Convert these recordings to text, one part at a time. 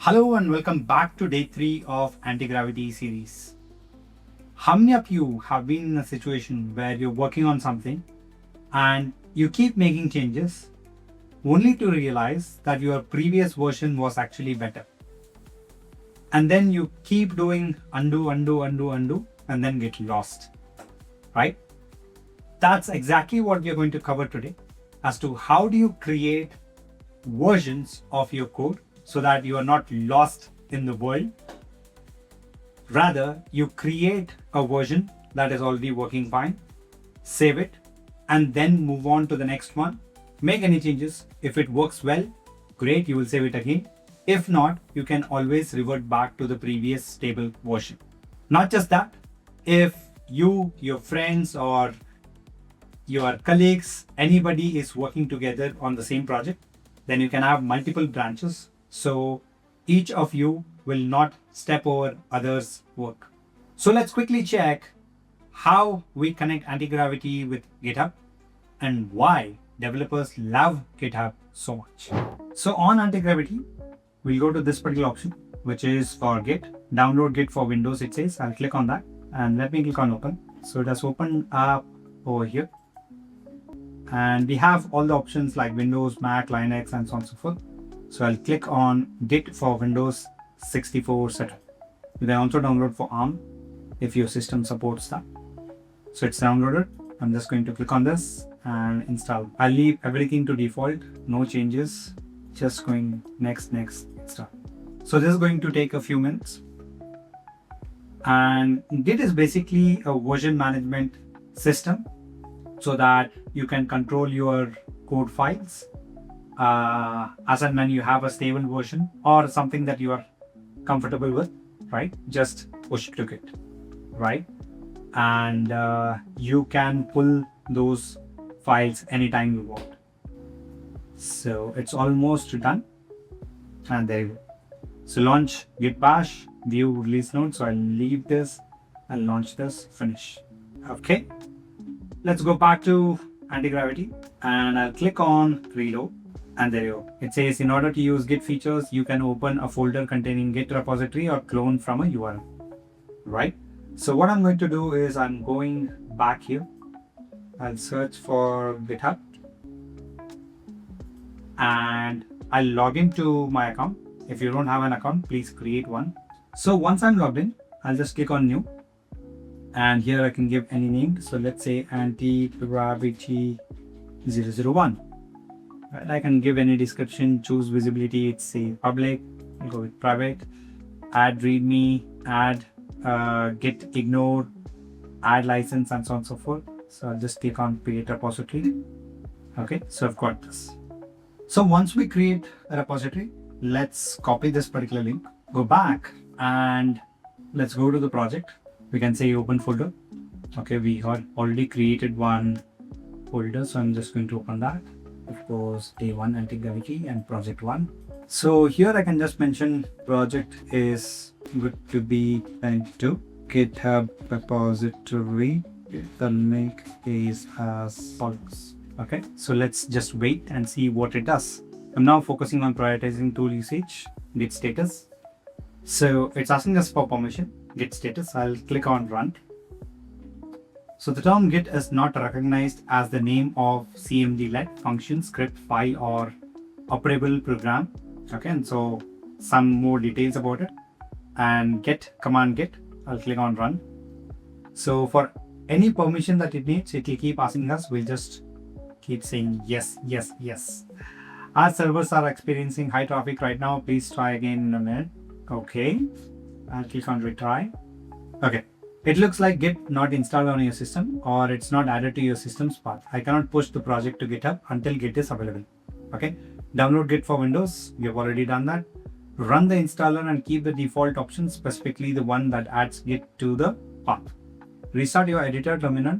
Hello and welcome back to day 3 of Anti-Gravity series. How many of you have been in a situation where you're working on something and you keep making changes only to realize that your previous version was actually better? And then you keep doing undo, and then get lost, right? That's exactly what we're going to cover today as to how do you create versions of your code so that you are not lost in the world. Rather, you create a version that is already working fine, save it, and then move on to the next one. Make any changes. If it works well, great, you will save it again. If not, you can always revert back to the previous stable version. Not just that, if you, your friends, or your colleagues, anybody is working together on the same project, then you can have multiple branches. So each of you will not step over others' work. So let's quickly check how we connect anti-gravity with GitHub and why developers love GitHub so much. So on anti-gravity, we'll go to this particular option, which is for Git. Download Git for Windows, it says. I'll click on that and let me click on open. So it has opened up over here. And we have all the options like Windows, Mac, Linux, and so on and so forth. So I'll click on Git for Windows 64 setup. You can also download for ARM if your system supports that. So it's downloaded. I'm just going to click on this and install. I'll leave everything to default, no changes. Just going next, install. So this is going to take a few minutes. And Git is basically a version management system so that you can control your code files as and when you have a stable version or something that you are comfortable with, right? Just push to Git, right? And you can pull those files anytime you want. So it's almost done. And there you go. So launch Git bash, view release node. So I'll leave this and launch this, finish. Okay. Let's go back to anti-gravity and I'll click on reload. And there you go. It says in order to use Git features, you can open a folder containing Git repository or clone from a URL, right? So what I'm going to do is I'm going back here. I'll search for GitHub and I'll log into my account. If you don't have an account, please create one. So once I'm logged in, I'll just click on new. And here I can give any name. So let's say anti-gravity 001. Right, I can give any description, choose visibility, it's say public, I'll go with private, add readme, add git ignore, add license, and so on and so forth. So I'll just click on create repository. Okay, so I've got this. So once we create a repository, let's copy this particular link, go back and let's go to the project. We can say open folder. Okay, we had already created one folder, so I'm just going to open that. Of course, day 1 anti-gravity and project 1. So here I can just mention project is good to be sent to GitHub repository. The link is as follows. Okay, so let's just wait and see what it does. I'm now focusing on prioritizing tool usage, Git status. So it's asking us for permission, Git status. I'll click on run. So the term Git is not recognized as the name of CMD-led function, script, file, or operable program. Okay, and so some more details about it. And get command Git, I'll click on run. So for any permission that it needs, it will keep asking us. We'll just keep saying yes, yes, yes. Our servers are experiencing high traffic right now. Please try again in a minute. Okay, I'll click on retry. Okay. It looks like Git not installed on your system or it's not added to your system's path. I cannot push the project to GitHub until Git is available. Okay. Download Git for Windows. We have already done that. Run the installer and keep the default option, specifically the one that adds Git to the path. Restart your editor terminal.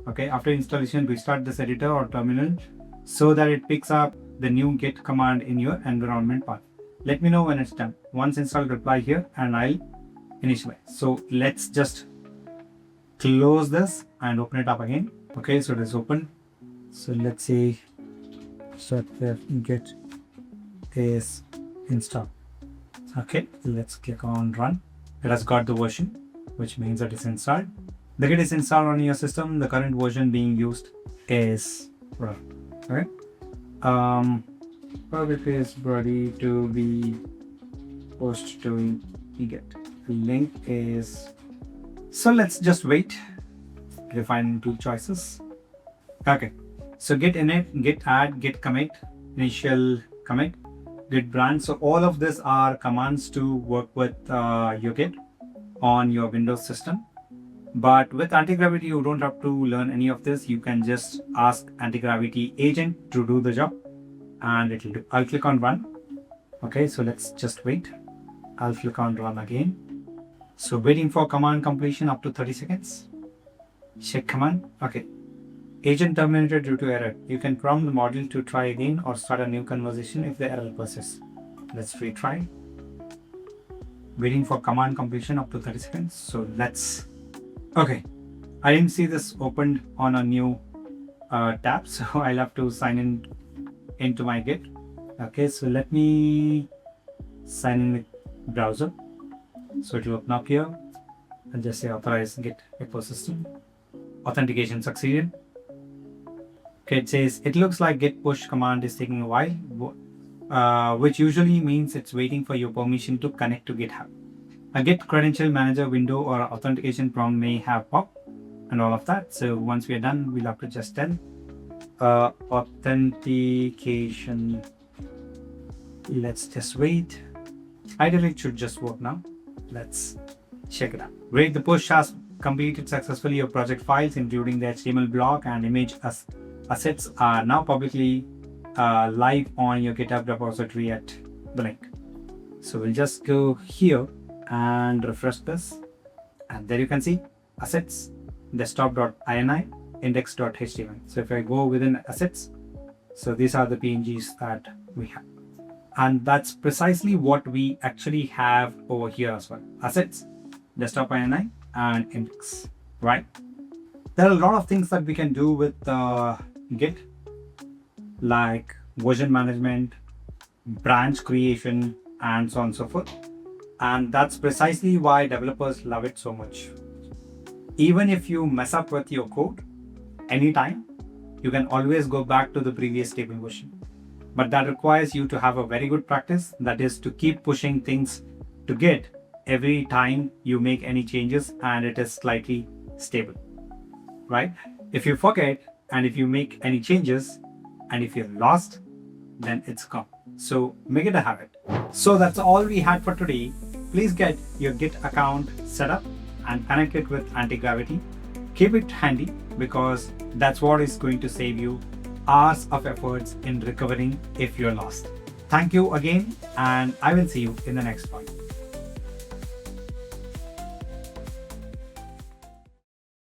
Okay. After installation, restart this editor or terminal so that it picks up the new Git command in your environment path. Let me know when it's done. Once installed, reply here and I'll initialize. So let's just close this and open it up again. Okay, so it is open. So let's say git is installed. Okay, let's click on run. It has got the version, which means that it's installed. The Git is installed on your system. The current version being used is run. Okay. Project is ready to be posted to Git. The link is. So let's just wait. Define two choices. Okay. So git init, git add, git commit, initial commit, git branch. So all of these are commands to work with your Git on your Windows system. But with anti-gravity, you don't have to learn any of this. You can just ask anti-gravity agent to do the job and it'll do. I'll click on run. Okay, so let's just wait. I'll click on run again. So waiting for command completion up to 30 seconds. Check command. Okay. Agent terminated due to error. You can prompt the module to try again or start a new conversation if the error persists. Let's retry. Waiting for command completion up to 30 seconds. So let's. Okay. I didn't see this opened on a new tab, so I'll have to sign in into my Git. Okay, so let me sign in with browser. So it will open up here. I'll just say authorize Git ecosystem. Authentication succeeded. Okay, it says it looks like git push command is taking a while, which usually means it's waiting for your permission to connect to GitHub. A Git credential manager window or authentication prompt may have popped and all of that. So once we are done, we'll have to just tell authentication. Let's just wait. Ideally, it should just work now. Let's check it out. Great, the push has completed successfully. Your project files, including the HTML block and image assets, are now publicly live on your GitHub repository at the link. So we'll just go here and refresh this, and there you can see assets, desktop.ini, index.html. So if I go within assets, so these are the PNGs that we have, and that's precisely what we actually have over here as well. Assets, desktop.ini, and index, right? There are a lot of things that we can do with Git, like version management, branch creation, and so on and so forth. And that's precisely why developers love it so much. Even if you mess up with your code anytime, you can always go back to the previous stable version. But that requires you to have a very good practice, that is to keep pushing things to Git every time you make any changes and it is slightly stable, right? If you forget and if you make any changes and if you're lost, then it's gone. So make it a habit. So that's all we had for today. Please get your Git account set up and connect it with anti-gravity. Keep it handy because that's what is going to save you hours of efforts in recovering if you're lost. Thank you again, and I will see you in the next one.